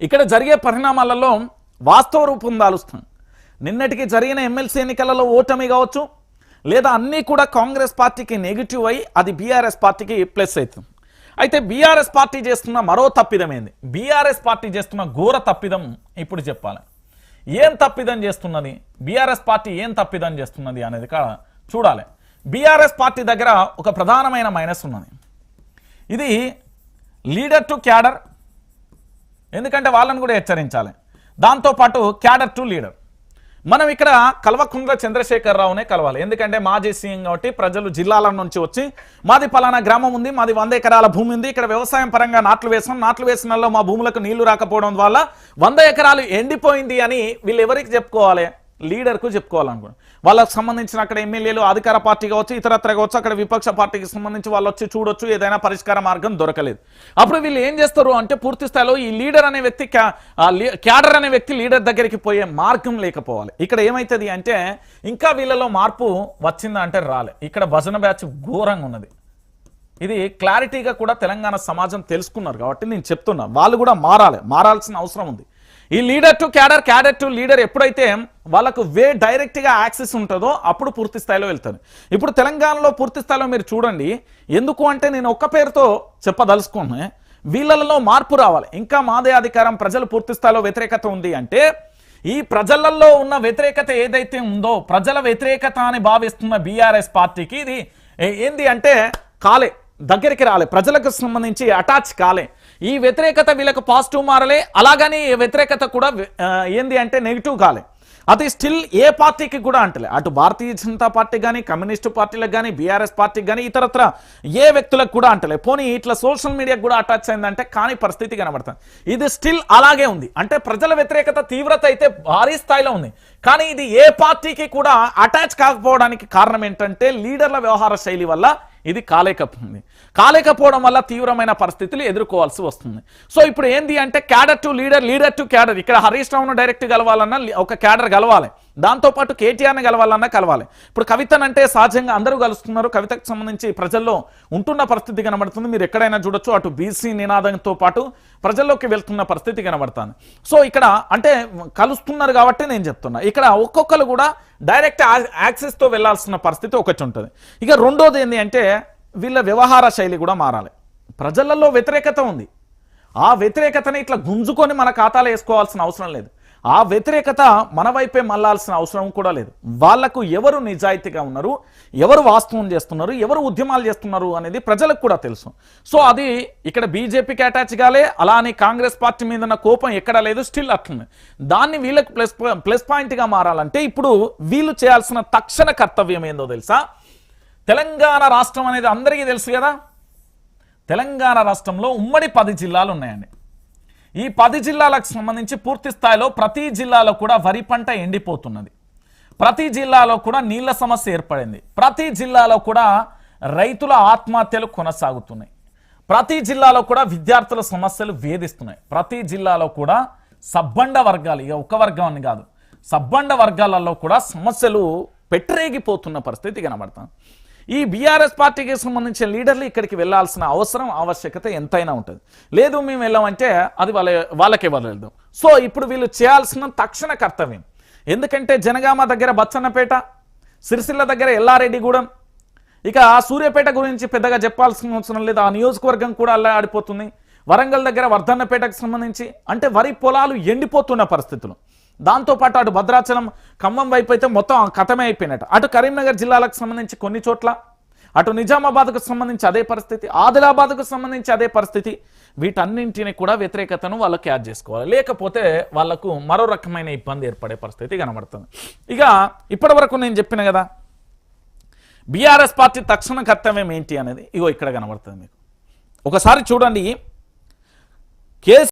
ఇక్కడ జరిగే పరిణామాలలో వాస్తవ రూపం దాలుస్తుంది. నిన్నటికి జరిగిన ఎమ్మెల్సీ ఎన్నికలలో ఓటమి కావచ్చు, లేదా అన్నీ కూడా కాంగ్రెస్ పార్టీకి నెగిటివ్ అయ్యి అది బీఆర్ఎస్ పార్టీకి ప్లస్ అవుతుంది. అయితే బీఆర్ఎస్ పార్టీ చేస్తున్న మరో తప్పిదం ఏంది, బీఆర్ఎస్ పార్టీ చేస్తున్న ఘోర తప్పిదం ఇప్పుడు చెప్పాలి. ఏం తప్పిదం చేస్తున్నది, బీఆర్ఎస్ పార్టీ ఏం తప్పిదం చేస్తున్నది అనేది చూడాలి. బీఆర్ఎస్ పార్టీ దగ్గర ఒక ప్రధానమైన మైనస్ ఉన్నది. ఇది లీడర్ టు క్యాడర్, ఎందుకంటే వాళ్ళని కూడా హెచ్చరించాలి. దాంతోపాటు క్యాడర్ టు లీడర్. మనం ఇక్కడ కల్వకుంట్ల చంద్రశేఖరరావునే కలవాలి, ఎందుకంటే మాజీ సీఎం కాబట్టి ప్రజలు జిల్లాల నుంచి వచ్చి మాది పలానా గ్రామం ఉంది, మాది 100 ఎకరాల భూమి ఉంది, ఇక్కడ వ్యవసాయం పరంగా నాట్లు వేసినల్లో మా భూములకు నీళ్లు రాకపోవడం వల్ల 100 ఎకరాలు ఎండిపోయింది అని వీళ్ళు ఎవరికి చెప్పుకోవాలి, లీడర్కు చెప్పుకోవాలనుకోండి. వాళ్ళకు సంబంధించిన అక్కడ ఎమ్మెల్యేలు అధికార పార్టీ కావచ్చు, ఇతరత్ర కావచ్చు, అక్కడ విపక్ష పార్టీకి సంబంధించి వాళ్ళు వచ్చి చూడొచ్చు, ఏదైనా పరిష్కార మార్గం దొరకలేదు. అప్పుడు వీళ్ళు ఏం చేస్తారు అంటే పూర్తి స్థాయిలో ఈ లీడర్ అనే వ్యక్తి క్యాడర్ అనే వ్యక్తి లీడర్ దగ్గరికి పోయే మార్గం లేకపోవాలి. ఇక్కడ ఏమవుతుంది అంటే ఇంకా వీళ్ళలో మార్పు వచ్చిందా అంటే రాలే. ఇక్కడ భజన బ్యాచ్ ఘోరంగా ఉన్నది. ఇది క్లారిటీగా కూడా తెలంగాణ సమాజం తెలుసుకున్నారు కాబట్టి నేను చెప్తున్నా, వాళ్ళు కూడా మారాల్సిన అవసరం ఉంది. ఈ leader to cadre, cadre to leader ఎప్పుడైతే వాళ్ళకు డైరెక్ట్గా యాక్సెస్ ఉంటుందో అప్పుడు పూర్తి స్థాయిలో వెళ్తారు. ఇప్పుడు తెలంగాణలో పూర్తి స్థాయిలో మీరు చూడండి, ఎందుకు అంటే నేను ఒక్క పేరుతో చెప్పదలుచుకున్నా, వీళ్ళలో మార్పు రావాలి. ఇంకా మాదే అధికారం, ప్రజలు పూర్తి స్థాయిలో వ్యతిరేకత ఉంది అంటే ఈ ప్రజలలో ఉన్న వ్యతిరేకత ఏదైతే ఉందో, ప్రజల వ్యతిరేకత అని భావిస్తున్న బీఆర్ఎస్ పార్టీకి ఇది ఏంది అంటే దగ్గరికి రాలే, ప్రజలకు సంబంధించి అటాచ్ కాలే. ఈ వ్యతిరేకత వీళ్ళకు పాజిటివ్ మారలే, అలాగని వ్యతిరేకత కూడా ఏంది అంటే నెగిటివ్ కాలే. అది స్టిల్ ఏ పార్టీకి కూడా అంటలే, అటు భారతీయ జనతా పార్టీ కానీ, కమ్యూనిస్టు పార్టీలకు కానీ, బీఆర్ఎస్ పార్టీకి కానీ, ఇతరత్ర ఏ వ్యక్తులకు కూడా అంటలే. పోనీ ఇట్లా సోషల్ మీడియాకు కూడా అటాచ్ అయిందంటే కానీ పరిస్థితి కనబడుతుంది. ఇది స్టిల్ అలాగే ఉంది. అంటే ప్రజల వ్యతిరేకత తీవ్రత అయితే భారీ స్థాయిలో ఉంది, కానీ ఇది ఏ పార్టీకి కూడా అటాచ్ కాకపోవడానికి కారణం ఏంటంటే లీడర్ల వ్యవహార శైలి వల్ల ఇది కాలేకపోవడం వల్ల తీవ్రమైన పరిస్థితులు ఎదుర్కోవాల్సి వస్తుంది. సో ఇప్పుడు ఏంది అంటే cadre to leader, leader to cadre. ఇక్కడ హరీష్ రావును డైరెక్ట్ కలవాలన్నా ఒక క్యాడర్ కలవాలి, దాంతోపాటు కేటీఆర్ని కలవాలన్నా కలవాలి. ఇప్పుడు కవితనంటే సహజంగా అందరూ కలుస్తున్నారు, కవితకు సంబంధించి ప్రజల్లో ఉంటున్న పరిస్థితి కనబడుతుంది. మీరు ఎక్కడైనా చూడొచ్చు, అటు బీసీ నినాదంతో పాటు ప్రజల్లోకి వెళ్తున్న పరిస్థితి కనబడుతుంది. సో ఇక్కడ అంటే కలుస్తున్నారు కాబట్టి నేను చెప్తున్నా, ఇక్కడ ఒక్కొక్కరు కూడా డైరెక్ట్ యాక్సెస్తో వెళ్లాల్సిన పరిస్థితి ఒకటి ఉంటుంది. ఇక రెండోది ఏంటి అంటే వీళ్ళ వ్యవహార శైలి కూడా మారాలి. ప్రజలలో వ్యతిరేకత ఉంది, ఆ వ్యతిరేకతని ఇట్లా గుంజుకొని మన ఖాతాలో వేసుకోవాల్సిన అవసరం లేదు. ఆ వ్యతిరేకత మన వైపే మళ్ళాల్సిన అవసరం కూడా లేదు. వాళ్లకు ఎవరు నిజాయితీగా ఉన్నారు, ఎవరు వాస్తవం చేస్తున్నారు, ఎవరు ఉద్యమాలు చేస్తున్నారు అనేది ప్రజలకు కూడా తెలుసు. సో అది ఇక్కడ బీజేపీకి అటాచ్ కాలే, అలా అని కాంగ్రెస్ పార్టీ మీద ఉన్న కోపం ఎక్కడా లేదు, స్టిల్ అట్లుంది. దాన్ని వీళ్ళకి ప్లస్ పాయింట్గా మారాలంటే ఇప్పుడు వీళ్ళు చేయాల్సిన తక్షణ కర్తవ్యం ఏందో తెలుసా, తెలంగాణ రాష్ట్రం అనేది అందరికీ తెలుసు కదా, తెలంగాణ రాష్ట్రంలో ఉమ్మడి 10 జిల్లాలు ఉన్నాయండి. ఈ 10 జిల్లాలకు సంబంధించి పూర్తి స్థాయిలో ప్రతి జిల్లాలో కూడా వరి పంట ఎండిపోతున్నది, ప్రతి జిల్లాలో కూడా నీళ్ల సమస్య ఏర్పడింది, ప్రతి జిల్లాలో కూడా రైతుల ఆత్మహత్యలు కొనసాగుతున్నాయి, ప్రతి జిల్లాలో కూడా విద్యార్థుల సమస్యలు వేధిస్తున్నాయి, ప్రతి జిల్లాలో కూడా సబ్బండ వర్గాలు, ఇక ఒక వర్గం అని కాదు, సబ్బండ వర్గాలలో కూడా సమస్యలు పెట్టరేగిపోతున్న పరిస్థితి కనబడుతుంది. ఈ బీఆర్ఎస్ పార్టీకి సంబంధించిన లీడర్లు ఇక్కడికి వెళ్లాల్సిన అవసరం ఆవశ్యకత ఎంతైనా ఉంటుంది. లేదు మేము వెళ్ళామంటే అది వాళ్ళకే వెళ్దాం. సో ఇప్పుడు వీళ్ళు చేయాల్సిన తక్షణ కర్తవ్యం, ఎందుకంటే జనగామ దగ్గర బచ్చన్నపేట, సిరిసిల్ల దగ్గర ఎల్లారెడ్డిగూడెం, ఇక సూర్యాపేట గురించి పెద్దగా చెప్పాల్సిన అవసరం లేదు, ఆ నియోజకవర్గం కూడా అలా ఆడిపోతుంది. వరంగల్ దగ్గర వర్ధన్నపేటకు సంబంధించి అంటే వరి పొలాలు ఎండిపోతున్న పరిస్థితులు. దాంతోపాటు అటు భద్రాచలం, ఖమ్మం వైపు అయితే మొత్తం కథమే అయిపోయినట్టు, అటు కరీంనగర్ జిల్లాలకు సంబంధించి కొన్ని చోట్ల, అటు నిజామాబాద్కు సంబంధించి అదే పరిస్థితి, ఆదిలాబాద్కు సంబంధించి అదే పరిస్థితి. వీటన్నింటినీ కూడా వ్యతిరేకతను వాళ్ళు క్యాచ్ చేసుకోవాలి, లేకపోతే వాళ్లకు మరో రకమైన ఇబ్బంది ఏర్పడే పరిస్థితి కనబడుతుంది. ఇక ఇప్పటి వరకు నేను చెప్పిన కదా బీఆర్ఎస్ పార్టీ తక్షణ కర్తవ్యం ఏంటి అనేది ఇగో ఇక్కడ కనబడుతుంది మీకు. ఒకసారి చూడండి,